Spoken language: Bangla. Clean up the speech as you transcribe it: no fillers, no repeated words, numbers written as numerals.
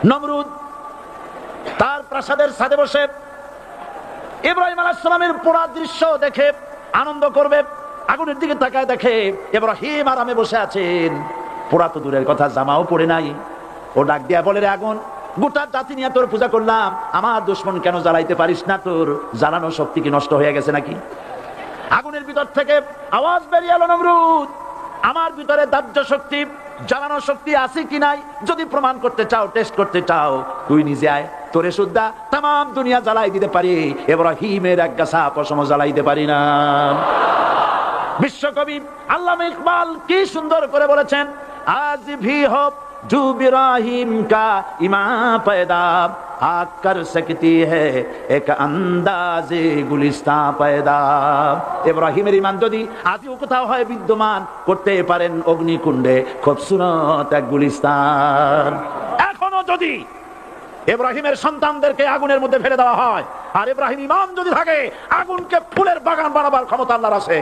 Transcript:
নমরুদ তার প্রাসাদের ছাদে বসে ইব্রাহিম আলাইহিস সালামের পুরা দৃশ্য দেখে আনন্দ করবে, আগুনের দিকে তাকায় দেখে ইব্রাহিম আরামে বসে আছেন, পুরা তো দূরের কথা জামাও পড়ে নাই। ও ডাক দিয়া বলে, রে আগুন, গোটা জাতি নিয়ে তোর পূজা করলাম, আমার দুশমন কেন জ্বালাইতে পারিস না? তোর জ্বালানো শক্তি কি নষ্ট হয়ে গেছে নাকি? আগুনের ভিতর থেকে আওয়াজ বেরিয়ে এলো, নমরুদ, আমার ভিতরে দাহ্য শক্তি, জ্বালানো শক্তি আছে কি নাই যদি প্রমাণ করতে চাও, টেস্ট করতে চাও, তুই নিজে আয়, তোরে সুদ্ধা তাম দুনিয়া জ্বালাই দিতে পারি, ইব্রাহিমের এক গাছা পশম জ্বালাইতে পারি না। বিশ্বকবি আল্লামা ইকবাল কি সুন্দর করে বলেছেন, আজ ভি হো जो इब्राहिम का ईमान पैदा आग कर सकती है एक अंदाज़े गुलिस्तान पैदा। ইব্রাহিমের ঈমান যদি আজও কোথাও হয় বিদ্যমান, করতে পারেন অগ্নিকুণ্ডে খুবসুরত এক গুলিস্তান। এখনো যদি ইব্রাহিমের সন্তানদেরকে আগুনের মধ্যে ফেলে দেওয়া হয়, আর ইব্রাহিম ঈমান যদি থাকে, আগুনকে ফুলের বাগান বানাবার ক্ষমতা আল্লাহর আছে।